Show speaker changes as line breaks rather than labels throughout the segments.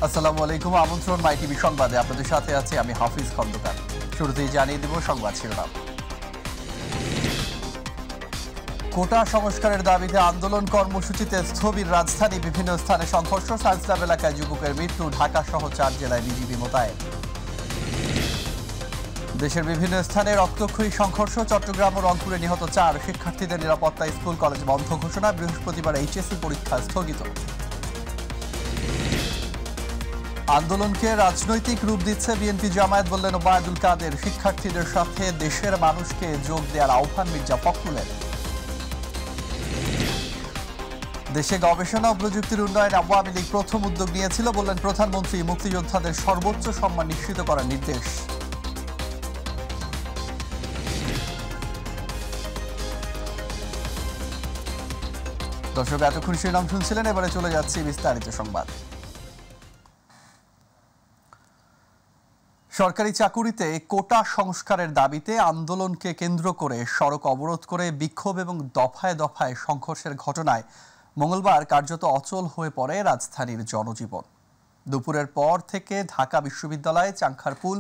আসসালামু আলাইকুম। আমন্ত্রণ মাই টিভি সংবাদে আপনাদের সাথে আছি আমি হাফিজ খন্দকার। শুরুতেই জানিয়ে দেব সংবাদ শিরোনাম। কোটা সংস্কারের দাবিতে আন্দোলন কর্মসূচিতে স্থবির রাজধানী, বিভিন্ন স্থানে সংঘর্ষ, সায়েন্স ল্যাব এলাকায় যুবকের মৃত্যু, ঢাকা সহ 4 জেলায় বিজিবি মোতায়েন। দেশের বিভিন্ন স্থানে রক্তক্ষয়ী সংঘর্ষ, চট্টগ্রাম ও রংপুরে নিহত 4 শিক্ষার্থীদের নিরাপত্তায় স্কুল কলেজ বন্ধ ঘোষণা, বৃহস্পতিবার এইচএসসি পরীক্ষা স্থগিত। আন্দোলনকে রাজনৈতিক রূপ দিচ্ছে বিএনপি জামায়াত, বললেন ওবায়দুল কাদের। শিক্ষার্থীদের সাথে দেশের মানুষকে যোগ দেওয়ার আহ্বান মির্জা ফখরুলের। দেশে গবেষণা ও প্রযুক্তির উন্নয়নে আওয়ামী লীগ প্রথম উদ্যোগ নিয়েছিল, বললেন প্রধানমন্ত্রী। মুক্তিযোদ্ধাদের সর্বোচ্চ সম্মান নিশ্চিত করার নির্দেশ। দর্শক, এতক্ষণ শিরোনাম শুনছিলেন, এবারে চলে যাচ্ছি বিস্তারিত সংবাদ। সরকারি চাকুরিতে কোটা সংস্কারের দাবিতে আন্দোলনকে কেন্দ্র করে সড়ক অবরোধ করে বিক্ষোভ এবং দফায় দফায় সংঘর্ষের ঘটনায় মঙ্গলবার কার্যত অচল হয়ে পড়ে রাজধানীর জনজীবন। দুপুরের পর থেকে ঢাকা বিশ্ববিদ্যালয়, চাংখারপুল,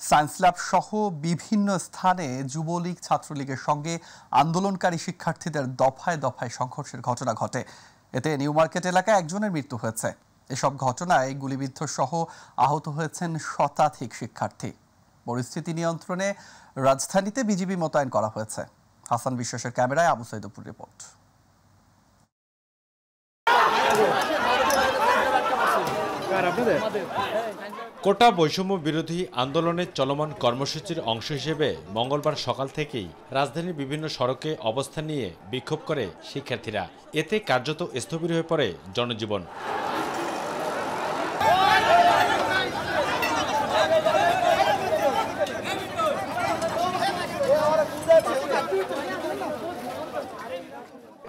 সায়েন্স ল্যাব সহ বিভিন্ন স্থানে যুবলীগ, ছাত্রলীগের সঙ্গে আন্দোলনকারী শিক্ষার্থীদের দফায় দফায় সংঘর্ষের ঘটনা ঘটে। এতে নিউ মার্কেট এলাকায় একজনের মৃত্যু হয়েছে। এসব ঘটনায় গুলিবিদ্ধ সহ আহত হয়েছেন শতাধিক শিক্ষার্থী। পরিস্থিতি নিয়ন্ত্রণে রাজধানীতে বিজিবি মোতায়েন করা হয়েছে। হাসান বিশ্বাসের ক্যামেরায় আবু সাইদপুর রিপোর্ট।
কোটা বৈষম্য বিরোধী আন্দোলনের চলমান কর্মসূচির অংশ হিসেবে মঙ্গলবার সকাল থেকেই রাজধানীর বিভিন্ন সড়কে অবস্থান নিয়ে বিক্ষোভ করে শিক্ষার্থীরা। এতে কার্যত স্থবির হয়ে পড়ে জনজীবন।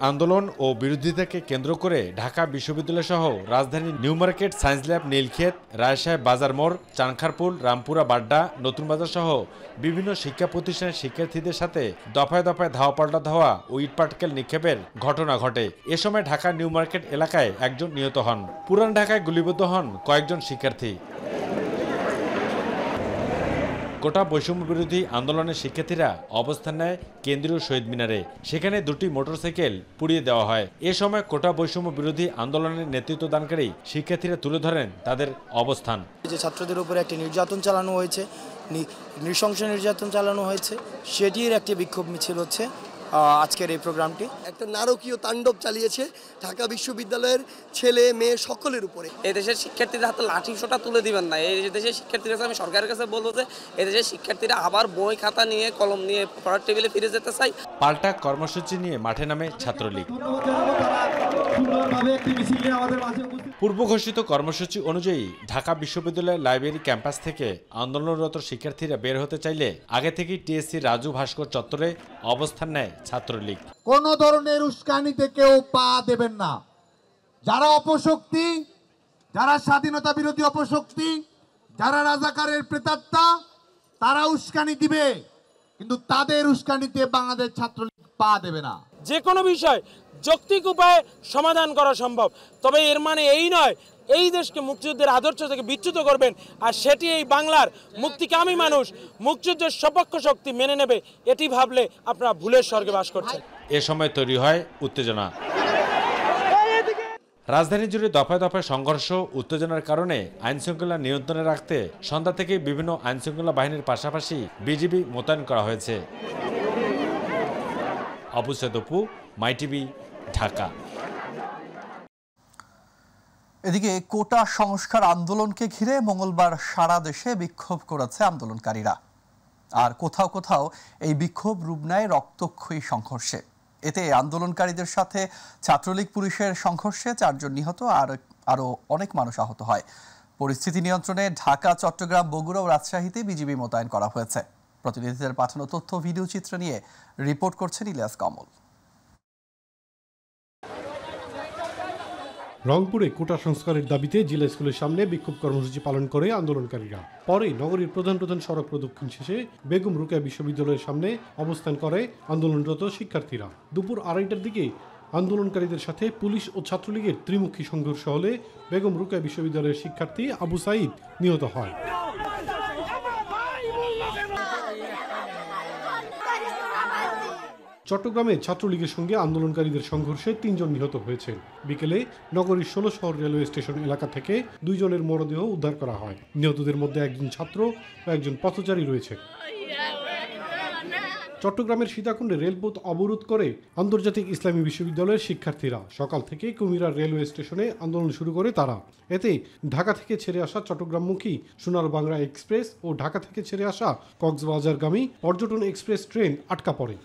আন্দোলন ও বিরোধিতাকে কেন্দ্র করে ঢাকা বিশ্ববিদ্যালয় সহ রাজধানীর New Market, Science Lab, Nilkhet, Raisaheb Bazar মোড়, চানখারপুল, রামপুরা, বাড্ডা, নতুন বাজার সহ বিভিন্ন শিক্ষা প্রতিষ্ঠানের শিক্ষার্থীদের সাথে দফায় দফায় ধাওয়া পাল্টা ধাওয়া ও ইটপাটকেল নিক্ষেপের ঘটনা ঘটে। এ সময় ঢাকা নিউ মার্কেট এলাকায় একজন নিহত হন। পুরান ঢাকায় গুলিবিদ্ধ হন কয়েকজন শিক্ষার্থী। কোটা বৈষম্য বিরোধী আন্দোলনের শিক্ষার্থীরা অবস্থান নেয় কেন্দ্রীয় শহীদ মিনারে। সেখানে 2টি মোটরসাইকেল পুড়িয়ে দেওয়া হয়। এ সময় কোটা বৈষম্য বিরোধী আন্দোলনের নেতৃত্ব দানকারী শিক্ষার্থীরা তুলে ধরেন তাদের অবস্থান।
যে ছাত্রদের উপরে একটি নির্যাতন চালানো হয়েছে, নৃশংস নির্যাতন চালানো হয়েছে, সেটির একটি বিক্ষোভ মিছিল হচ্ছে আজকের এই প্রোগ্রামটি।
একটা নারকীয় তাণ্ডব চালিয়েছে ঢাকা বিশ্ববিদ্যালয়ের ছেলে মেয়ে সকলের উপরে।
এদেশের শিক্ষার্থীদের হাতে লাঠি সোটা তুলে দিবেন না। এই দেশের শিক্ষার্থীর কাছে আমি সরকারের কাছে বলবো যে এদেশের শিক্ষার্থীরা আবার বই খাতা নিয়ে, কলম নিয়ে পড়ার টেবিলে ফিরে যেতে চাই।
পাল্টা কর্মসূচি নিয়ে মাঠে নামে ছাত্রলীগ। পূর্ব ঘোষিত কর্মসূচি অনুযায়ী ঢাকা বিশ্ববিদ্যালয়ের লাইব্রেরি ক্যাম্পাস থেকে আন্দোলনরত শিক্ষার্থীরা বের হতে চাইলে আগে থেকেই টিএসসি রাজু ভাস্কর চত্বরে অবস্থান নেয় ছাত্রলীগ।
কোন ধরনের উস্কানিতে কেউ পা দেবেন না। যারা অপশক্তি, যারা স্বাধীনতা বিরোধী অপশক্তি, যারা রাজাকারের প্রেতাত্মা, তারা উস্কানি দিবে, কিন্তু তাদের উস্কানিতে বাংলাদেশ ছাত্রলীগ পা দেবে না।
যে কোনো বিষয় যৌক্তিক উপায়ে সমাধান করা সম্ভব, তবে এর মানে এই নয় এই দেশকে মুক্তিযুদ্ধের আদর্শ থেকে বিচ্যুত করবেন আর সেটি এই বাংলার মুক্তিকামী মানুষ, মুক্তিযুদ্ধের সপক্ষ শক্তি মেনে নেবে, এটি ভাবলে আপনারা ভুলের স্বর্গে বাস করছেন।
এ সময় তৈরি হয় উত্তেজনা। রাজধানী জুড়ে দফায় দফায় সংঘর্ষ, উত্তেজনার কারণে আইনশৃঙ্খলা নিয়ন্ত্রণে রাখতে সন্ধ্যা থেকে বিভিন্ন আইনশৃঙ্খলা বাহিনীর পাশাপাশি বিজিবি মোতায়েন করা হয়েছে। আবু সাইদপু, মাই টিভি, ঢাকা।
এদিকে কোটা সংস্কার আন্দোলনকে ঘিরে মঙ্গলবার সারা দেশে বিক্ষোভ করেছে আন্দোলনকারীরা। আর কোথাও কোথাও এই বিক্ষোভ রূপ নেয় রক্তক্ষয়ী সংঘর্ষে। এতে আন্দোলনকারীদের সাথে ছাত্রলীগ পুলিশের সংঘর্ষে 4 জন নিহত, আর আরও অনেক মানুষ আহত হয়। পরিস্থিতি নিয়ন্ত্রণে ঢাকা, চট্টগ্রাম, বগুড়া ও রাজশাহীতে বিজিবি মোতায়েন করা হয়েছে। প্রতিনিধিদের পাঠানো তথ্য, ভিডিও চিত্র নিয়ে রিপোর্ট করছেন ইলিয়াস কমল।
রংপুরে কোটা সংস্কারের দাবিতে জেলা স্কুলের সামনে বিক্ষোভ কর্মসূচি পালন করে আন্দোলনকারীরা। পরে নগরীর প্রধান প্রধান সড়ক প্রদক্ষিণ শেষে বেগম রোকেয়া বিশ্ববিদ্যালয়ের সামনে অবস্থান করে আন্দোলনরত শিক্ষার্থীরা। দুপুর 2:30টার দিকে আন্দোলনকারীদের সাথে পুলিশ ও ছাত্রলীগের ত্রিমুখী সংঘর্ষ হলে বেগম রোকেয়া বিশ্ববিদ্যালয়ের শিক্ষার্থী আবু সাঈদ নিহত হয়। চট্টগ্রামে ছাত্রলীগের সঙ্গে আন্দোলনকারীদের সংঘর্ষে ৩ জন নিহত হয়েছে। বিকেলে নগরীর ১৬ শহর রেলওয়ে স্টেশন এলাকা থেকে ২ জনের মরদেহ উদ্ধার করা হয়। নিহতদের মধ্যে একজন ছাত্র ও একজন পথচারী রয়েছে। চট্টগ্রামের সীতাকুণ্ডে রেলপথ অবরোধ করে আন্তর্জাতিক ইসলামী বিশ্ববিদ্যালয়ের শিক্ষার্থীরা। সকাল থেকে কুমিরা রেলওয়ে স্টেশনে আন্দোলন শুরু করে তারা। এতে ঢাকা থেকে ছেড়ে আসা চট্টগ্রামমুখী সোনার বাংলা এক্সপ্রেস ও ঢাকা থেকে ছেড়ে আসা কক্সবাজারগামী পর্যটন এক্সপ্রেস ট্রেন আটকা পড়ে।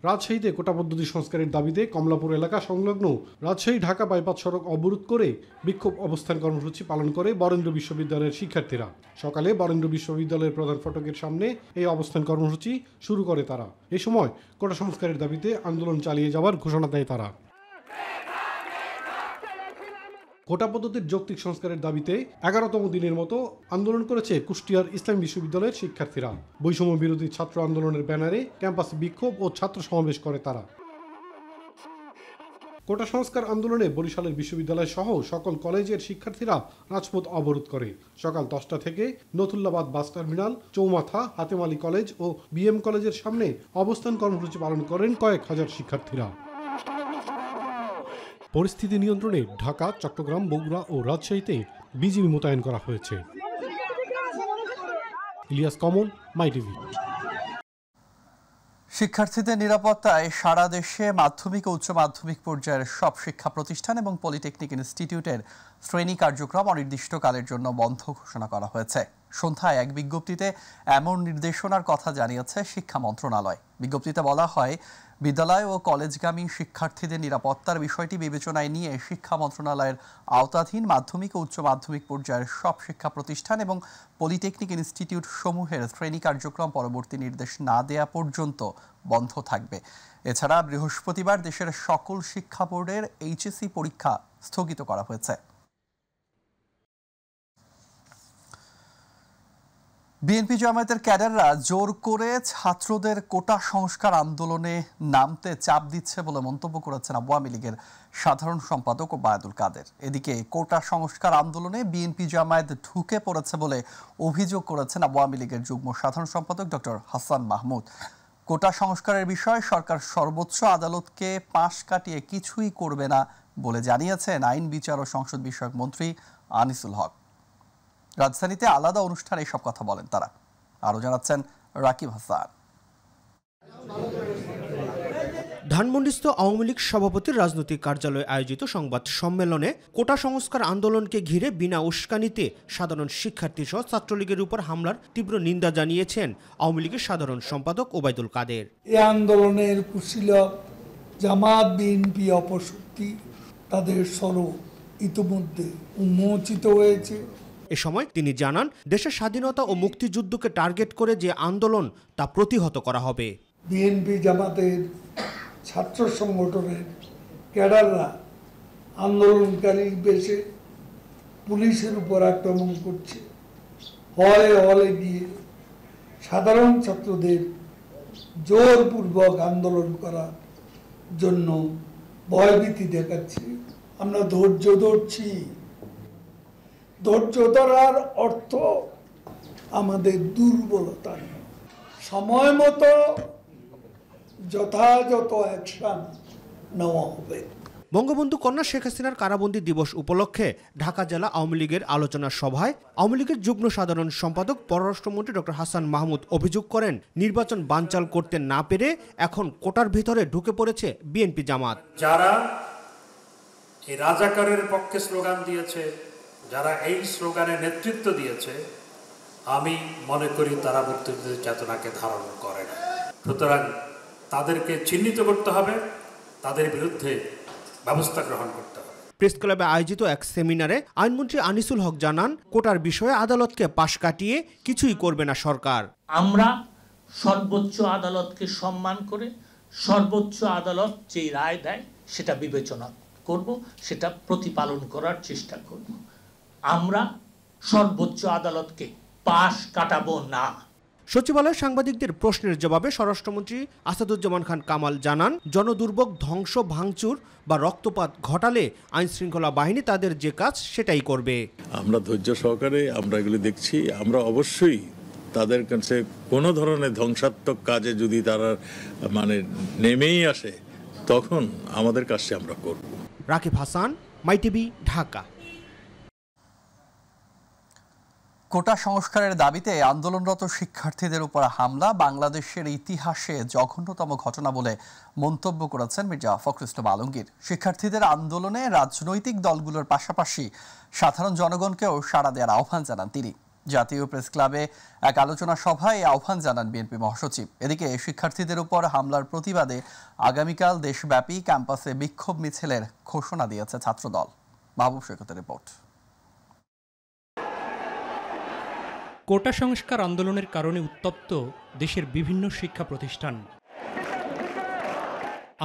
রাজশাহীতে কোটা পদ্ধতি সংস্কারের দাবিতে কমলাপুর এলাকা সংলগ্ন রাজশাহী ঢাকা বাইপাস সড়ক অবরোধ করে বিক্ষোভ অবস্থান কর্মসূচি পালন করে বরেন্দ্র বিশ্ববিদ্যালয়ের শিক্ষার্থীরা। সকালে বরেন্দ্র বিশ্ববিদ্যালয়ের প্রধান ফটকের সামনে এই অবস্থান কর্মসূচি শুরু করে তারা। এ সময় কোটা সংস্কারের দাবিতে আন্দোলন চালিয়ে যাওয়ার ঘোষণা দেয় তারা। কোটা পদ্ধতির যৌক্তিক সংস্কারের দাবিতে ১১তম দিনের মতো আন্দোলন করেছে কুষ্টিয়ার ইসলামী বিশ্ববিদ্যালয়ের শিক্ষার্থীরা। বৈষম্য বিরোধী ছাত্র আন্দোলনের ব্যানারে ক্যাম্পাসে বিক্ষোভ ও ছাত্র সমাবেশ করে তারা। কোটা সংস্কার আন্দোলনে বরিশালের বিশ্ববিদ্যালয় সহ সকল কলেজের শিক্ষার্থীরা রাজপথ অবরোধ করে। সকাল ১০টা থেকে Nathullabad bus terminal, Chowmatha, Hatem Ali college ও বিএম কলেজের সামনে অবস্থান কর্মসূচি পালন করেন কয়েক হাজার শিক্ষার্থীরা। পরিস্থিতি নিয়ন্ত্রণে ঢাকা, চট্টগ্রাম, বগুড়া ও রাজশাহীতে বিজিবি মোতায়েন করা হয়েছে। ইলিয়াস কমল, মাই টিভি।
শিক্ষার্থীদের নিরাপত্তায় সারা দেশে মাধ্যমিক ও উচ্চ মাধ্যমিক পর্যায়ের সব শিক্ষা প্রতিষ্ঠান এবং পলিটেকনিক ইনস্টিটিউটের শ্রেণী কার্যক্রম অনির্দিষ্টকালের জন্য বন্ধ ঘোষণা করা হয়েছে। সন্ধ্যায় এক বিজ্ঞপ্তিতে এমন নির্দেশনার কথা জানিয়েছে শিক্ষা মন্ত্রণালয়। বিজ্ঞপ্তিতে বলা হয়, বিদ্যালয় ও কলেজগামী শিক্ষার্থীদের নিরাপত্তার বিষয়টি বিবেচনায় নিয়ে শিক্ষা মন্ত্রণালয়ের আওতাধীন মাধ্যমিক ও উচ্চ মাধ্যমিক পর্যায়ের সব শিক্ষা প্রতিষ্ঠান এবং পলিটেকনিক ইনস্টিটিউট সমূহের শ্রেণী কার্যক্রম পরবর্তী নির্দেশ না দেয়া পর্যন্ত বন্ধ থাকবে। এছাড়া বৃহস্পতিবার দেশের সকল শিক্ষা বোর্ডের এইচএসসি পরীক্ষা স্থগিত করা হয়েছে। বিএনপি জামায়াতের ক্যাডাররা জোর করে ছাত্রদের কোটা সংস্কার আন্দোলনে নামতে চাপ দিচ্ছে বলে মন্তব্য করেছেন আওয়ামী লীগের সাধারণ সম্পাদক ওবায়দুল কাদের। এদিকে কোটা সংস্কার আন্দোলনে বিএনপি জামায়াত ঢুকে পড়েছে বলে অভিযোগ করেছেন আওয়ামী লীগের যুগ্ম সাধারণ সম্পাদক ডক্টর হাসান মাহমুদ। কোটা সংস্কারের বিষয়ে সরকার সর্বোচ্চ আদালতকে পাশ কাটিয়ে কিছুই করবে না বলে জানিয়েছেন আইন বিচার ও সংসদ বিষয়ক মন্ত্রী আনিসুল হক। রাজধানীতে আলাদা অনুষ্ঠানে এসব কথা বলেন তারা। আরো জানাচ্ছেন রাকিব হাসান।
ধানমন্ডিস্থ আওয়ামী লীগ সভাপতির রাজনৈতিক কার্যালয়ে আয়োজিত সংবাদ সম্মেলনে কোটা সংস্কার আন্দোলনকে ঘিরে বিনা উস্কানিতে সাধারণ শিক্ষার্থী সহ ছাত্রলীগের উপর হামলার তীব্র নিন্দা জানিয়েছেন আওয়ামী লীগের সাধারণ সম্পাদক ওবায়দুল কাদের।
এই আন্দোলনের কুশীলব জামাত বিএনপি অপশক্তি তাদের স্বরূপ ইতিমধ্যে উন্মোচিত হয়েছে।
এ সময় তিনি জানান, দেশের স্বাধীনতা ও মুক্তিযুদ্ধকে টার্গেট করে যে আন্দোলন তা প্রতিহত করা হবে।
বিএনপি জামাতের ছাত্র সংগঠনের ক্যাডাররা আন্দোলনকারী বেশে পুলিশের উপর আক্রমণ করছে। হলে হলে গিয়ে সাধারণ ছাত্রদের জোরপূর্বক আন্দোলন করার জন্য ভয়ভীতি দেখাচ্ছে। আমরা ধৈর্য ধরছি। ধৈর্য ধরার অর্থ আমাদের দুর্বলতা নয়। সময় মতো যথাযথ অ্যাকশন নেওয়া হবে।
বঙ্গবন্ধু কন্যা শেখ হাসিনার কারাবন্দী দিবস উপলক্ষে ঢাকা জেলা আওয়ামী লীগের আলোচনা সভায় আওয়ামী লীগের যুগ্ম সাধারণ সম্পাদক পররাষ্ট্রমন্ত্রী ডক্টর হাসান মাহমুদ অভিযোগ করেন, নির্বাচন বানচাল করতে না পেরে এখন কোটার ভিতরে ঢুকে পড়েছে বিএনপি জামাত।
যারা এই রাজাকারের পক্ষে স্লোগান দিয়েছে, যারা এই স্লোগানে নেতৃত্ব দিয়েছে, আমি মনে করি তারা মুক্তিযুদ্ধের চেতনাকে ধারণ করে না। সুতরাং তাদেরকে চিহ্নিত করতে হবে, তাদের বিরুদ্ধে ব্যবস্থা গ্রহণ করতে হবে।
প্রেস ক্লাবে আয়োজিত এক সেমিনারে আইনমন্ত্রী আনিসুল হক জানান, কোটার বিষয়ে আদালতকে পাশ কাটিয়ে কিছুই করবে না সরকার।
আমরা সর্বোচ্চ আদালতকে সম্মান করে সর্বোচ্চ আদালত যেই রায় দেয় সেটা বিবেচনা করব, সেটা প্রতিপালন করার চেষ্টা করব। আমরা সর্বোচ্চ আদালতকে পাশ কাটাবো না।
সচিবালয়ে সাংবাদিকদের প্রশ্নের জবাবে স্বরাষ্ট্রমন্ত্রী আসাদুজ্জামান খান কামাল জানান, জনদুর্ভোগ, ধ্বংস, ভাঙচুর বা রক্তপাত ঘটালে আইনশৃঙ্খলা বাহিনী তাদের যে কাজ সেটাই করবে।
আমরা ধৈর্য সহকারে আমরা এগুলি দেখছি। আমরা অবশ্যই তাদের কাছে কোনো ধরনের ধ্বংসাত্মক কাজে যদি তারা নেমেই আসে, তখন আমাদের কাজটি আমরা করব।
রাকিব হাসান, মাইটিভি, ঢাকা।
কোটা সংস্কারের দাবিতে আন্দোলনরত শিক্ষার্থীদের উপর হামলা বাংলাদেশের ইতিহাসে জঘন্যতম ঘটনা বলে মন্তব্য করেছেন মির্জা ফখরুল ইসলাম আলমগীর। শিক্ষার্থীদের আন্দোলনে রাজনৈতিক দলগুলোর পাশাপাশি সাধারণ জনগণকেও সাড়া দেওয়ার আহ্বান জানান তিনি। জাতীয় প্রেস ক্লাবে এক আলোচনা সভায় এই আহ্বান জানান বিএনপি মহাসচিব। এদিকে শিক্ষার্থীদের উপর হামলার প্রতিবাদে আগামীকাল দেশব্যাপী ক্যাম্পাসে বিক্ষোভ মিছিলের ঘোষণা দিয়েছে ছাত্রদল। মাহবুব সৈকতের রিপোর্ট।
কোটা সংস্কার আন্দোলনের কারণে উত্তপ্ত দেশের বিভিন্ন শিক্ষা প্রতিষ্ঠান।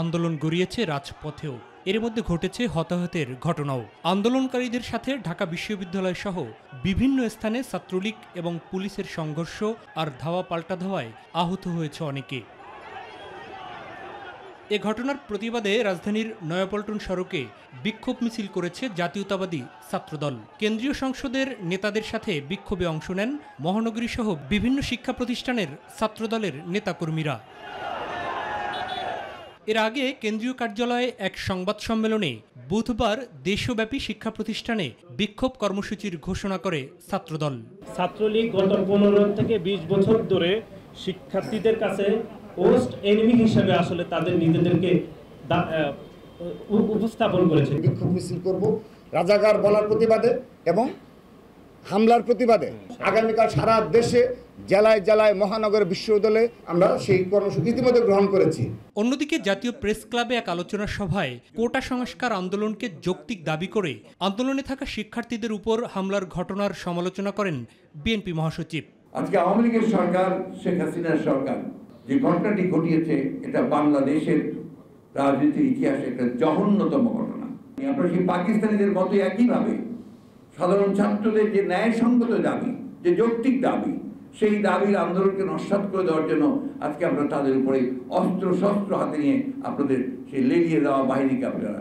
আন্দোলন গড়িয়েছে রাজপথেও, এর মধ্যে ঘটেছে হতাহতের ঘটনাও। আন্দোলনকারীদের সাথে ঢাকা বিশ্ববিদ্যালয় সহ বিভিন্ন স্থানে ছাত্রলীগ এবং পুলিশের সংঘর্ষ আর ধাওয়া পাল্টা ধাওয়ায় আহত হয়েছে অনেকে। এ ঘটনার প্রতিবাদে রাজধানীর নয়াপল্টন সড়কে বিক্ষোভ মিছিল করেছে জাতীয়তাবাদী ছাত্রদল। কেন্দ্রীয় সংসদের নেতাদের সাথে বিক্ষোভে অংশ নেন মহানগরী সহ বিভিন্ন শিক্ষা প্রতিষ্ঠানের ছাত্রদলের নেতাকর্মীরা। এর আগে কেন্দ্রীয় কার্যালয়ে এক সংবাদ সম্মেলনে বুধবার দেশব্যাপী শিক্ষা প্রতিষ্ঠানে বিক্ষোভ কর্মসূচির ঘোষণা করে ছাত্রদল।
ছাত্রলীগ গত 15 থেকে 20 বছর ধরে শিক্ষার্থীদের কাছে পোস্ট এনিমি হিসেবে আসলে তাদের নিজেদেরকে উপস্থাপন করেছে।
বিক্ষোভ মিছিল করব রাজাকার বলার প্রতিবাদে এবং হামলার প্রতিবাদে। আগামীকাল সারা দেশে জেলায় জেলায় মহানগর বিশ্ববিদ্যালয়ে আমরা সেই কর্মসূচি ইতিমধ্যে গ্রহণ করেছি।
অন্যদিকে জাতীয় প্রেস ক্লাবে এক আলোচনা সভায় কোটা সংস্কার আন্দোলনকে যৌক্তিক দাবি করে আন্দোলনে থাকা শিক্ষার্থীদের উপর হামলার ঘটনার সমালোচনা করেন বিএনপি মহাসচিব।
আজকে আওয়ামী লীগের সরকার, শেখ হাসিনার সরকার যে ঘটনাটি ঘটিয়েছে, এটা বাংলাদেশের রাজনীতির ইতিহাসে একটা জঘন্যতম ঘটনা। আমরা সেই পাকিস্তানিদের মতো একইভাবে সাধারণ ছাত্রদের যে ন্যায়সঙ্গত দাবি, যে যৌক্তিক দাবি, সেই দাবির আন্দোলনকে নস্যাৎ করে দেওয়ার জন্য আজকে আমরা তাদের উপরে অস্ত্র শস্ত্র হাতে নিয়ে আপনাদের সেই লেলিয়ে দেওয়া বাহিনীকে আপনারা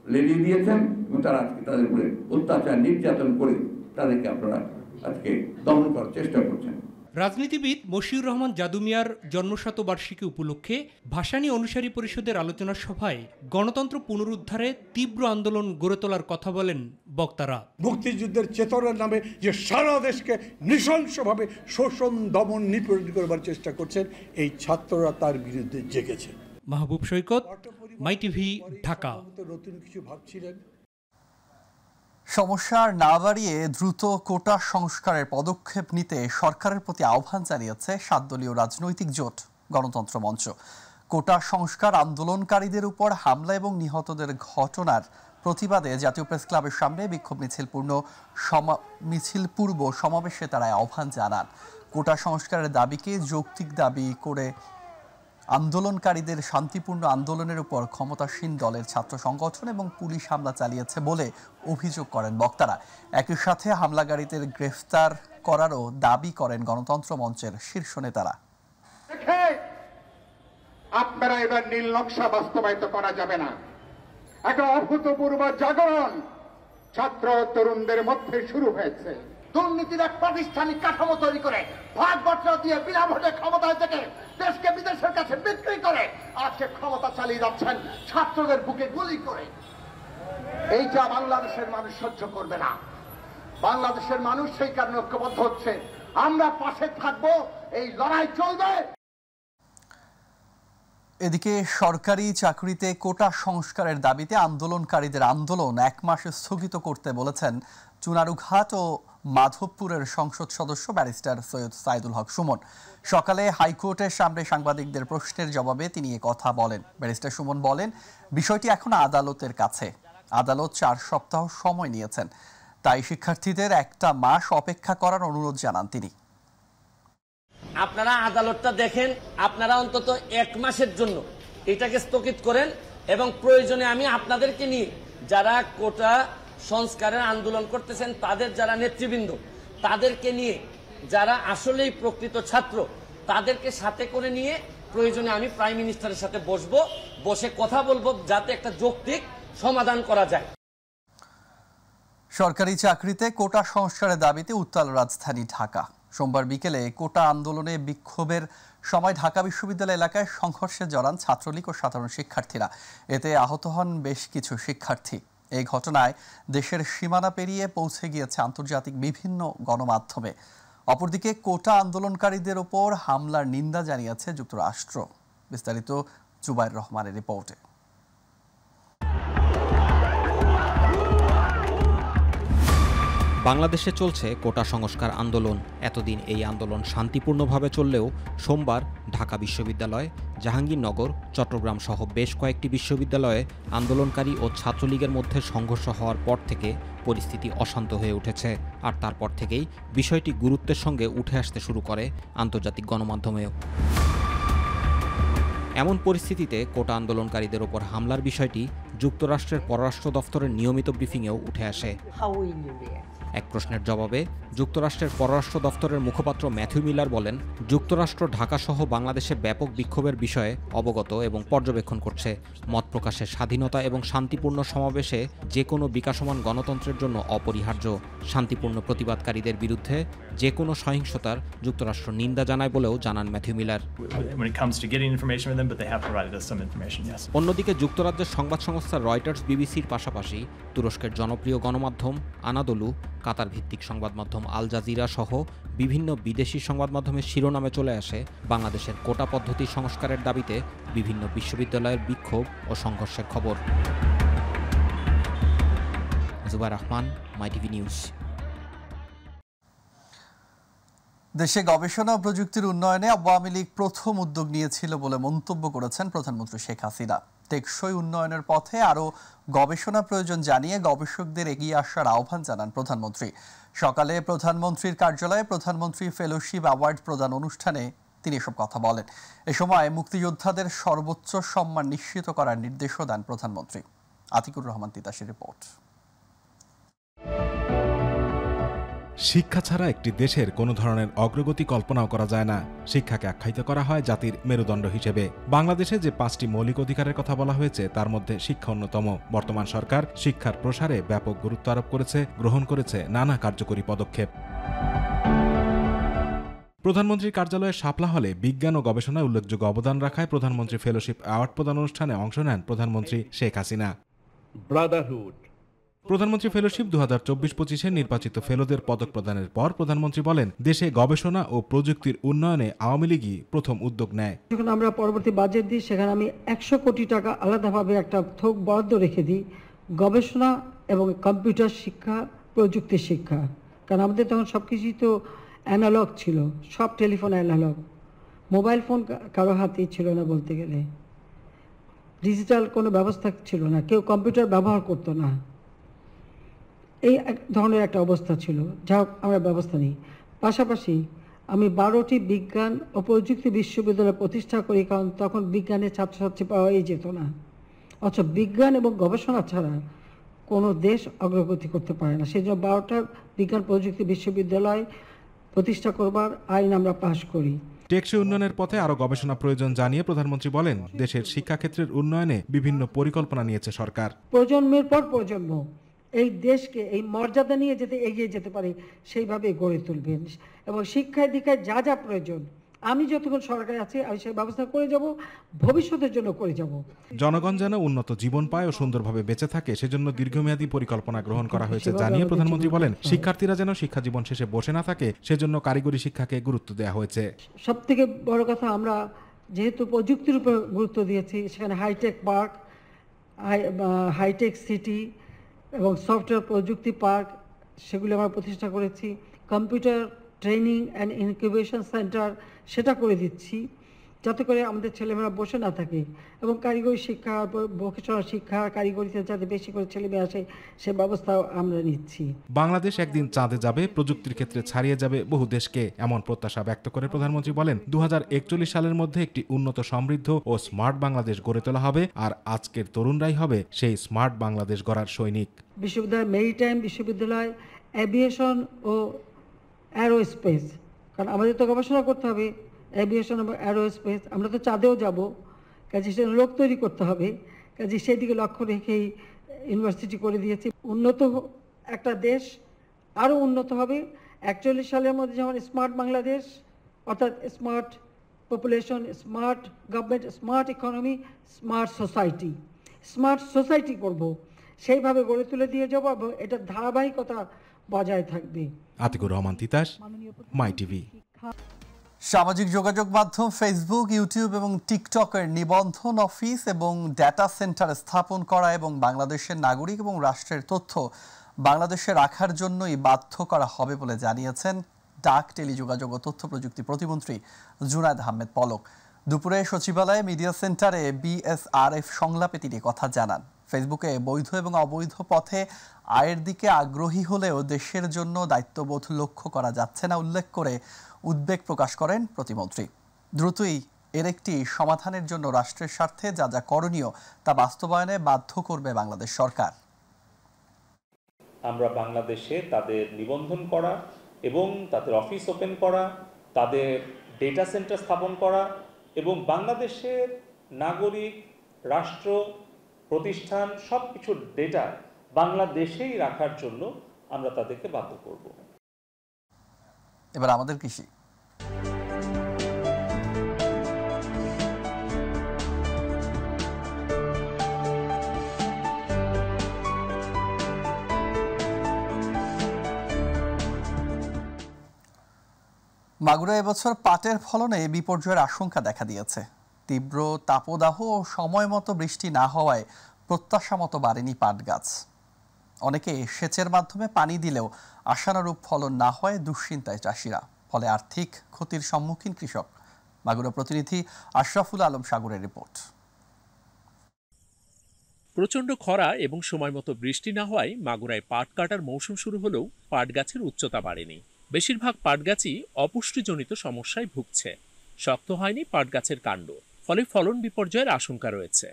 লেলিয়ে দিয়েছেন এবং তারা আজকে তাদের উপরে অত্যাচার নির্যাতন করে তাদেরকে আপনারা আজকে দমন করার চেষ্টা করছেন।
রাজনীতিবিদ মশিউর রহমান জাদু মিয়ার জন্মশতবার্ষিকী উপলক্ষে ভাসানী অনুসারী পরিষদের আলোচনা সভায় গণতন্ত্র পুনরুদ্ধারে তীব্র আন্দোলন গড়ে তোলার কথা বলেন বক্তারা।
মুক্তিযুদ্ধের চেতনার নামে যে সারা দেশকে নৃশংসভাবে শোষণ, দমন, নিপীড়ন করবার চেষ্টা করছেন, এই ছাত্ররা তার বিরুদ্ধে জেগেছে।
মাহবুব সৈকত, মাইটিভি, ঢাকা।
নতুন কিছু ভাবছিলেন।
সমস্যার না বাড়িয়ে দ্রুত কোটা সংস্কারের পদক্ষেপ নিতে সরকারের প্রতি আহ্বান জানিয়েছে 7 দলীয় রাজনৈতিক জোট গণতন্ত্র মঞ্চ। কোটা সংস্কার আন্দোলনকারীদের উপর হামলা এবং নিহতদের ঘটনার প্রতিবাদে জাতীয় প্রেস ক্লাবের সামনে বিক্ষোভ মিছিল পূর্ব সমাবেশে তারা আহ্বান জানান। কোটা সংস্কারের দাবিকে যৌক্তিক দাবি করে আন্দোলনকারীদের শান্তিপূর্ণ আন্দোলনের উপর ক্ষমতাসীন দলের ছাত্র সংগঠন এবং পুলিশ হামলা চালিয়েছে বলে অভিযোগ করেন বক্তারা। একই সাথে হামলাকারীদের গ্রেফতার করারও দাবি করেন গণতন্ত্র মঞ্চের শীর্ষ নেতারা।
আপনারা এবার নীল নকশা বাস্তবায়িত করা যাবে না। একটা অভূতপূর্ব জাগরণ ছাত্র তরুণদের মধ্যে শুরু হয়েছে। দুর্নীতির এক প্রাতিষ্ঠানিক কাঠামো তৈরি করে ভাগ বটরা দিয়ে বিনা ভোটে ক্ষমতায় থেকে দেশকে বিদেশের কাছে বিক্রি করে আজকে ক্ষমতা চালিয়ে যাচ্ছেন ছাত্রদের বুকে গুলি করে। এইটা বাংলাদেশের মানুষ সহ্য করবে না। বাংলাদেশের মানুষ সেই কারণে ঐক্যবদ্ধ হচ্ছে। আমরা পাশে থাকবো, এই লড়াই চলবে।
এদিকে সরকারি চাকরিতে কোটা সংস্কারের দাবিতে আন্দোলনকারীদের আন্দোলন 1 মাসে স্থগিত করতে বলেছেন চুনারুঘাট ও মাধবপুরের সংসদ সদস্য ব্যারিস্টার সৈয়দ সাইদুল হক সুমন। সকালে হাইকোর্টের সামনে সাংবাদিকদের প্রশ্নের জবাবে তিনি কথা বলেন। ব্যারিস্টার সুমন বলেন, বিষয়টি এখন আদালতের কাছে। আদালত 4 সপ্তাহ সময় নিয়েছেন, তাই শিক্ষার্থীদের 1 মাস অপেক্ষা করার অনুরোধ জানান তিনি।
আপনারা আদালতটা দেখেন, আপনারা অন্তত 1 মাসের জন্য এটাকে স্থগিত করেন এবং প্রয়োজনে আমি আপনাদেরকে নিয়ে যারা কোটা সংস্কারের আন্দোলন করতেছেন তাদের যারা নেতৃবৃন্দ তাদেরকে নিয়ে যারা আসলেই প্রকৃত ছাত্র তাদেরকে সাথে করে নিয়ে প্রয়োজনে আমি প্রাইম মিনিস্টারের সাথে বসে কথা বলবো, যাতে একটা যৌক্তিক সমাধান করা যায়।
সরকারি চাকরিতে কোটা সংস্কারের দাবিতে উত্তাল রাজধানী ঢাকা। সোমবার বিকেলে কোটা আন্দোলনে বিক্ষোভের সময় ঢাকা বিশ্ববিদ্যালয় এলাকায় সংঘর্ষে জড়ান ছাত্রলীগ ও সাধারণ শিক্ষার্থীরা। এতে আহত হন বেশ কিছু শিক্ষার্থী। এই ঘটনায় দেশের সীমানা পেরিয়ে পৌঁছে গিয়েছে আন্তর্জাতিক বিভিন্ন গণমাধ্যমে। অপরদিকে কোটা আন্দোলনকারীদের ওপর হামলার নিন্দা জানিয়েছে যুক্তরাষ্ট্র। বিস্তারিত জুবাইর রহমানের রিপোর্টে।
বাংলাদেশে চলছে কোটা সংস্কার আন্দোলন। এতদিন এই আন্দোলন শান্তিপূর্ণভাবে চললেও সোমবার ঢাকা বিশ্ববিদ্যালয়, জাহাঙ্গীরনগর, চট্টগ্রাম সহ বেশ কয়েকটি বিশ্ববিদ্যালয়ে আন্দোলনকারী ও ছাত্রলীগের মধ্যে সংঘর্ষ হওয়ার পর থেকে পরিস্থিতি অশান্ত হয়ে উঠেছে। আর তারপর থেকেই বিষয়টি গুরুত্বের সঙ্গে উঠে আসতে শুরু করে আন্তর্জাতিক গণমাধ্যমেও। এমন পরিস্থিতিতে কোটা আন্দোলনকারীদের ওপর হামলার বিষয়টি যুক্তরাষ্ট্রের পররাষ্ট্র দফতরের নিয়মিত ব্রিফিংয়েও উঠে আসে। এক প্রশ্নের জবাবে যুক্তরাষ্ট্রের পররাষ্ট্র দফতরের মুখপাত্র ম্যাথিউ মিলার বলেন, যুক্তরাষ্ট্র ঢাকাসহ বাংলাদেশে ব্যাপক বিক্ষোভের বিষয়ে অবগত এবং পর্যবেক্ষণ করছে। মত প্রকাশের স্বাধীনতা এবং শান্তিপূর্ণ সমাবেশে যে কোনো বিকাশমান গণতন্ত্রের জন্য অপরিহার্য। শান্তিপূর্ণ প্রতিবাদকারীদের বিরুদ্ধে যে কোনো সহিংসতার যুক্তরাষ্ট্র নিন্দা জানায় বলেও জানান ম্যাথিউ মিলার। অন্যদিকে যুক্তরাজ্যের সংবাদ সংস্থা রয়টার্স, বিবিসির পাশাপাশি তুরস্কের জনপ্রিয় গণমাধ্যম আনাদোলু, কাতার ভিত্তিক সংবাদ মাধ্যম আল জাজিরা সহ বিভিন্ন বিদেশি সংবাদ মাধ্যমের শিরোনামে চলে আসে বাংলাদেশের কোটা পদ্ধতি সংস্কারের দাবিতে বিভিন্ন বিশ্ববিদ্যালয়ের বিক্ষোভ ও সংঘর্ষের খবর। Zubair Rahman, My TV news.
দেশে গবেষণা ও প্রযুক্তির উন্নয়নে আওয়ামী লীগ প্রথম উদ্যোগ নিয়েছিল বলে মন্তব্য করেছেন প্রধানমন্ত্রী শেখ হাসিনা। টেকসই উন্নয়নের পথে আরও গবেষণা প্রয়োজন জানিয়ে গবেষকদের এগিয়ে আসার আহ্বান জানান প্রধানমন্ত্রী। সকালে প্রধানমন্ত্রীর কার্যালয়ে প্রধানমন্ত্রী ফেলোশিপ অ্যাওয়ার্ড প্রদান অনুষ্ঠানে তিনি এসব কথা বলেন। এ সময় মুক্তিযোদ্ধাদের সর্বোচ্চ সম্মান নিশ্চিত করার নির্দেশও দেন প্রধানমন্ত্রী। আতিকুর রহমান তিতাসের রিপোর্ট।
শিক্ষা ছাড়া একটি দেশের কোনো ধরনের অগ্রগতি কল্পনাও করা যায় না। শিক্ষাকে আখ্যায়িত করা হয় জাতির মেরুদণ্ড হিসেবে। বাংলাদেশে যে 5টি মৌলিক অধিকারের কথা বলা হয়েছে তার মধ্যে শিক্ষা অন্যতম। বর্তমান সরকার শিক্ষার প্রসারে ব্যাপক গুরুত্ব আরোপ করেছে, গ্রহণ করেছে নানা কার্যকরী পদক্ষেপ। প্রধানমন্ত্রীর কার্যালয়ের শাপলা হলে বিজ্ঞান ও গবেষণায় উল্লেখযোগ্য অবদান রাখায় প্রধানমন্ত্রী ফেলোশিপ অ্যাওয়ার্ড প্রদান অনুষ্ঠানে অংশ নেন প্রধানমন্ত্রী শেখ হাসিনা। প্রধানমন্ত্রী ফেলোশিপ 2024-25 নির্বাচিত ফেলোদের পদক প্রদানের পর প্রধানমন্ত্রী বলেন, দেশে গবেষণা ও প্রযুক্তির উন্নয়নে আওয়ামী লীগই প্রথম উদ্যোগ নেয়।
যখন আমরা পরবর্তী বাজেট দিই, সেখানে আমি 100 কোটি টাকা আলাদাভাবে একটা থোক বরাদ্দ রেখে দিই গবেষণা এবং কম্পিউটার শিক্ষা, প্রযুক্তি শিক্ষা। কারণ আমাদের তখন সব কিছুই তো অ্যানালগ ছিল, সব টেলিফোন অ্যানালগ, মোবাইল ফোন কারো হাতেই ছিল না বলতে গেলে, ডিজিটাল কোনো ব্যবস্থা ছিল না, কেউ কম্পিউটার ব্যবহার করতো না। এই এক ধরনের একটা অবস্থা ছিল, যা আমরা ব্যবস্থা নিই। পাশাপাশি আমি 12টি বিজ্ঞান ও প্রযুক্তি বিশ্ববিদ্যালয় প্রতিষ্ঠা করি, কারণ তখন বিজ্ঞানের ছাত্রছাত্রী পাওয়াই যেত না। অথচ বিজ্ঞান এবং গবেষণা ছাড়া কোনো দেশ অগ্রগতি করতে পারে না। সেই জন্য 12টা বিজ্ঞান প্রযুক্তি বিশ্ববিদ্যালয় প্রতিষ্ঠা করবার আইন আমরা পাশ করি।
টেকসই উন্নয়নের পথে আরও গবেষণা প্রয়োজন জানিয়ে প্রধানমন্ত্রী বলেন, দেশের শিক্ষাক্ষেত্রের উন্নয়নে বিভিন্ন পরিকল্পনা নিয়েছে সরকার।
প্রজন্মের পর প্রজন্ম এই দেশকে এই মর্যাদা নিয়ে যেতে এগিয়ে যেতে পারে সেইভাবে গড়ে তুলবেন। এবং শিক্ষায় দীক্ষায় যা যা প্রয়োজন আমি যতক্ষণ সরকারে আছি আমি সেই ব্যবস্থা করে যাব, ভবিষ্যতের জন্য করে যাব।
জনগণ যেন উন্নত জীবন পায় ও সুন্দরভাবে বেঁচে থাকে সেজন্য দীর্ঘমেয়াদী পরিকল্পনা গ্রহণ করা হয়েছে জানিয়ে প্রধানমন্ত্রী বলেন, শিক্ষার্থীরা যেন শিক্ষা জীবন শেষে বসে না থাকে সেজন্য কারিগরি শিক্ষাকে গুরুত্ব দেওয়া হয়েছে।
সব থেকে বড় কথা, আমরা যেহেতু প্রযুক্তির উপর গুরুত্ব দিয়েছি, সেখানে হাইটেক পার্ক, হাইটেক সিটি এবং সফটওয়্যার প্রযুক্তি পার্ক সেগুলি আমরা প্রতিষ্ঠা করেছি। Computer training and incubation centre সেটা করে দিচ্ছি, যাতে করে আমাদের ছেলেমেয়েরা বসে না থাকে। এবং কারিগরি শিক্ষা, ভোকেশনাল শিক্ষা, কারিগরিতে যাতে বেশি করে ছেলেমেয়ে আসে সে ব্যবস্থাও আমরা নিচ্ছি।
বাংলাদেশ একদিন চাঁদে যাবে, প্রযুক্তির ক্ষেত্রে ছাড়িয়ে যাবে বহু দেশকে, এমন প্রত্যাশা ব্যক্ত করে প্রধানমন্ত্রী বলেন, 2041 সালের মধ্যে একটি উন্নত, সমৃদ্ধ ও স্মার্ট বাংলাদেশ গড়ে তোলা হবে। আর আজকের তরুণরাই হবে সেই স্মার্ট বাংলাদেশ গড়ার সৈনিক।
বিশ্ববিদ্যালয়, মেরিটাইম বিশ্ববিদ্যালয়, এভিয়েশন ও অ্যারোস্পেস কারণ আমাদের তো গবেষণা করতে হবে এভিয়েশন এবং অ্যারোস্পেস, আমরা তো চাঁদেও যাব, কাজে সেটা লোক তৈরি করতে হবে, কাজে সেই দিকে লক্ষ্য রেখেই ইউনিভার্সিটি করে দিয়েছি। উন্নত একটা দেশ আরও উন্নত হবে 41 সালের মধ্যে যেমন স্মার্ট বাংলাদেশ, অর্থাৎ smart population, smart government, smart economy, smart society করব, সেইভাবে গড়ে তুলে দিয়ে যাব এবং এটার ধারাবাহিকতা বজায় থাকবে।
আতিকুর রহমান তিতাস, মাই টিভি।
সামাজিক যোগাযোগ মাধ্যম ফেসবুক, ইউটিউব এবং টিকটকের নিবন্ধন অফিস এবং ডেটা সেন্টার স্থাপন করা এবং বাংলাদেশের নাগরিক এবং রাষ্ট্রের তথ্য বাংলাদেশে রাখার জন্যই বাধ্য করা হবে বলে জানিয়েছেন ডাক, টেলিযোগাযোগ ও তথ্য প্রযুক্তি প্রতিমন্ত্রী জুনায়েদ আহমেদ পলক। দুপুরে সচিবালয়ে মিডিয়া সেন্টারে বিএসআরএফ সংলাপে তিনি কথা জানান। ফেসবুকে বৈধ এবং অবৈধ পথে আয়ের দিকে আগ্রহী হলেও দেশের জন্য দায়িত্ববোধ লক্ষ্য করা যাচ্ছে না উল্লেখ করে উদ্বেগ প্রকাশ করেন প্রতিমন্ত্রী। দ্রুতই এর একটি সমাধানের জন্য রাষ্ট্রের স্বার্থে যা যা করণীয় তা বাস্তবায়নে বাধ্য করবে বাংলাদেশ সরকার।
আমরা বাংলাদেশে তাদের নিবন্ধন করা এবং তাদের অফিস ওপেন করা, তাদের ডেটা সেন্টার স্থাপন করা এবং বাংলাদেশের নাগরিক, রাষ্ট্র, প্রতিষ্ঠান সব কিছুর ডেটা বাংলাদেশেই রাখার জন্য আমরা তাদেরকে বাধ্য করব।
এবার আমাদের কৃষি। মাগুরা এবছর পাটের ফলনে বিপর্যয়ের আশঙ্কা দেখা দিয়েছে। তীব্র তাপদাহ ও সময় মতো বৃষ্টি না হওয়ায় প্রত্যাশা মতো বাড়েনি পাট গাছ। অনেকে সেচের মাধ্যমে পানি দিলেও আশানুরূপ ফলন না হয় দুশ্চিন্তায় চাষিরা, ফলে আর্থিক ক্ষতির সম্মুখীন কৃষক। মাগুরা প্রতিনিধি আশরাফুল আলম সাগরের রিপোর্ট।
প্রচণ্ড খরা এবং সময় মতো বৃষ্টি না হওয়ায় মাগুরায় পাট কাটার মৌসুম শুরু হলেও পাট গাছের উচ্চতা বাড়েনি। বেশিরভাগ পাট গাছই অপুষ্টিজনিত সমস্যায় ভুগছে। শক্ত হয়নি পাট গাছের কাণ্ড, ফলে ফলন বিপর্যয়ের আশঙ্কা রয়েছে।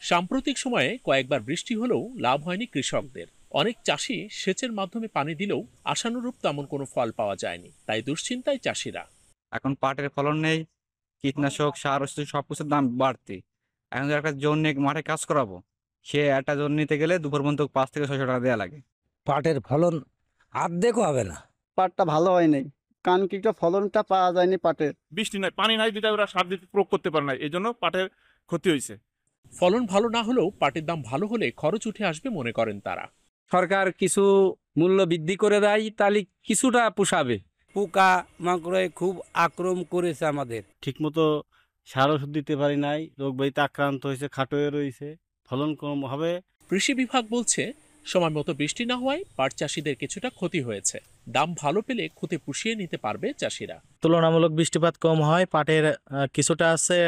সাম্প্রতিক সময়ে কয়েকবার বৃষ্টি হলেও লাভ হয়নি কৃষকদের। অনেক চাষি সেচের মাধ্যমে পানি দিলেও আশানুরূপ তেমন কোনো ফল পাওয়া যায়নি, তাই দুশ্চিন্তায় চাষিরা।
এখন পাটের ফলন নেই, কীটনাশক, সার, ওষুধ সবকিছুর দাম বাড়তি। এখন একটা জোন নিয়ে মাঠে কাজ করাবো, সে একটা জোন নিতে গেলে দুপুর পর্যন্ত 500 থেকে 600 টাকা দেওয়া লাগে।
পাটের ফলন অর্ধেকও হবে না।
পাটটা ভালো হয় নাই, কারণ কি ফলনটা পাওয়া যায়নি পাটের।
বৃষ্টি নাই, পানি নাই, দিতে ওরা সার দিতে প্রয়োগ করতে পারে না, এই জন্য পাটের ক্ষতি হয়েছে।
ফলন ভালো না হলেও পাটের দাম ভালো হলে খরচ উঠে আসবে মনে করেন তারা।
সরকার কিছু মূল্য বৃদ্ধি করে দেয়, তাহলে কিছুটা পোষাবে। পোকা মাকড়ে খুব আক্রমণ করেছে আমাদের।
ঠিকমতো সার ওষুধ দিতে পারি নাই, রোগবাহিতে আক্রান্ত হয়েছে, খাটো হয়ে রয়েছে, ফলন কম হবে।
কৃষি বিভাগ বলছে সময় মতো বৃষ্টি না হওয়ায় পাট চাষিদের কিছুটা ক্ষতি হয়েছে। দাম ভালো পেলে ক্ষতি পুষিয়ে নিতে পারবে চাষিরা।
তুলনামূলক বৃষ্টিপাত কম হয়, পাটের কিছুটা আছে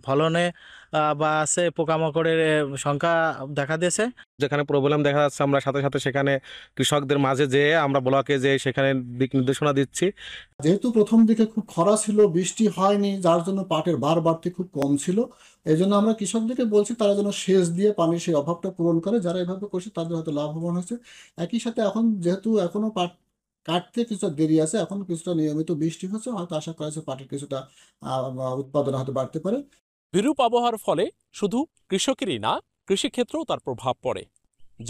ফলনে বা আছে পোকামাকড়ের সংখ্যা দেখা দিয়েছে।
যেখানে প্রবলেম দেখা যাচ্ছে আমরা সাথে সাথে সেখানে কৃষকদের মাঝে যেয়ে আমরা ব্লকে যে সেখানে দিক নির্দেশনা দিচ্ছি।
যেহেতু প্রথম দিকে খুব খরা ছিল, বৃষ্টি হয়নি, যার জন্য পাটের বার বাড়তি খুব কম ছিল। এই জন্য আমরা কৃষকদেরকে বলছি তারা যেন সেচ দিয়ে পানির সেই অভাবটা পূরণ করে। যারা এভাবে করছে তাদের হয়তো লাভবান হয়েছে। একই সাথে এখন যেহেতু এখনো পাট কাটতে কিছুটা দেরি আছে, এখন কিছুটা নিয়মিত বৃষ্টি হচ্ছে, হয়তো আশা করা যাচ্ছে পাটের কিছুটা উৎপাদন হয়তো বাড়তে পারে।
বিরূপ আবহাওয়ার ফলে শুধু কৃষকেরই না, কৃষিক্ষেত্রেও তার প্রভাব পড়ে,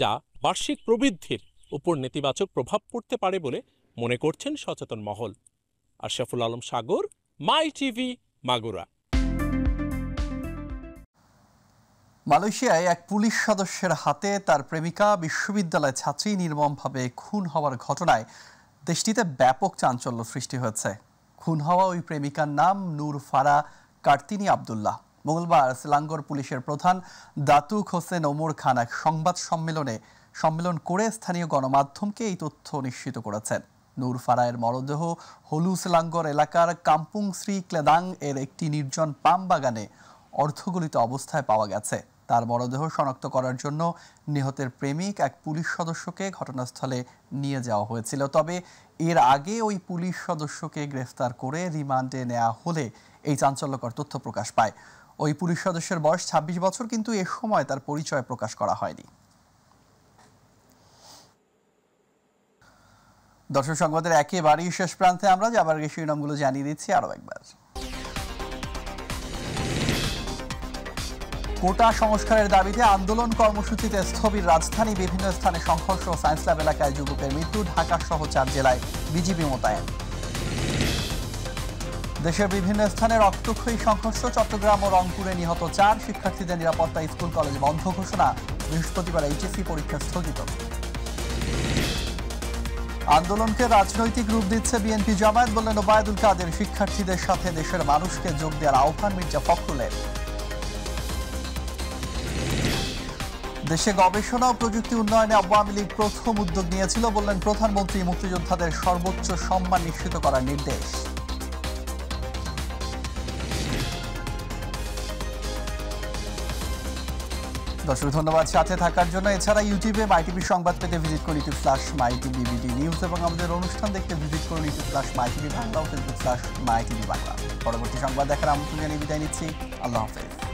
যা বার্ষিক প্রবৃদ্ধির উপর নেতিবাচক প্রভাব পড়তে পারে বলে মনে করছেন সচেতন মহল। আশরাফুল আলম সাগর, মাই টিভি, মাগুরা।
মালয়েশিয়ায় এক পুলিশ সদস্যের হাতে তার প্রেমিকা বিশ্ববিদ্যালয় ছাত্রী নির্মমভাবে খুন হওয়ার ঘটনায় দেশটিতে ব্যাপক চাঞ্চল্য সৃষ্টি হয়েছে। খুন হওয়া ওই প্রেমিকার নাম নূর ফারা কার্তিনি আবদুল্লাহ। মঙ্গলবার সেলাঙ্গর পুলিশের প্রধান দাতুক হোসেন ওমর খান এক সংবাদ সম্মেলন করে স্থানীয় গণমাধ্যমকে এই তথ্য নিশ্চিত করেছেন। নূর ফারায়ের মরদেহ হলু সেলাঙ্গর এলাকার কাম্পুং শ্রী ক্লেদাং এর একটি নির্জন পাম বাগানে অর্ধগলিত অবস্থায় পাওয়া গেছে। তার মরদেহ শনাক্ত করার জন্য নিহতের প্রেমিক এক পুলিশ সদস্যকে ঘটনাস্থলে নিয়ে যাওয়া হয়েছিল। তবে এর আগে ওই পুলিশ সদস্যকে গ্রেফতার করে রিমান্ডে নেওয়া হলে এই চাঞ্চল্যকর তথ্য প্রকাশ পায়। ওই পুলিশ সদস্যের বয়স 26 বছর, কিন্তু এ সময় তার পরিচয় প্রকাশ করা হয়নি। দর্শক সংবাদের একেবারেই শেষ প্রান্তে আমরা যাবার আগে শিরোনামগুলো জানিয়ে দিচ্ছি আরো একবার। কোটা সংস্কারের দাবিতে আন্দোলন কর্মসূচিতে স্থবির রাজধানী, বিভিন্ন স্থানে সংঘর্ষ, সায়েন্স ল্যাব এলাকায় যুবকের মৃত্যু, ঢাকা সহ 4 জেলায় বিজিবি মোতায়েন। দেশের বিভিন্ন স্থানে রক্তক্ষয়ী সংঘর্ষ, চট্টগ্রাম ও রংপুরে নিহত 4, শিক্ষার্থীদের নিরাপত্তা, স্কুল কলেজ বন্ধ ঘোষণা, বৃহস্পতিবার এইচএসসি পরীক্ষা স্থগিত। আন্দোলনকে রাজনৈতিক রূপ দিচ্ছে বিএনপি জামায়াত, বললেন ওবায়দুল কাদের। শিক্ষার্থীদের সাথে দেশের মানুষকে যোগ দেওয়ার আহ্বান মির্জা ফখরুলের। দেশে গবেষণা ও প্রযুক্তি উন্নয়নে আওয়ামী লীগ প্রথম উদ্যোগ নিয়েছিল, বললেন প্রধানমন্ত্রী। মুক্তিযোদ্ধাদের সর্বোচ্চ সম্মান নিশ্চিত করার নির্দেশ। দর্শক ধন্যবাদ সাথে থাকার জন্য। এছাড়া ইউটিউবে মাইটিভি সংবাদ পেতে ভিজিট করুন youtube/mytvbd নিউজ এবং আমাদের অনুষ্ঠান দেখতে ভিজিট করুন youtube/mytvবাংলা ও facebook/mytvবাংলা। পরবর্তী সংবাদ দেখার আমন্ত্রণ জানিয়ে বিদায় নিচ্ছি। আল্লাহ হাফেজ।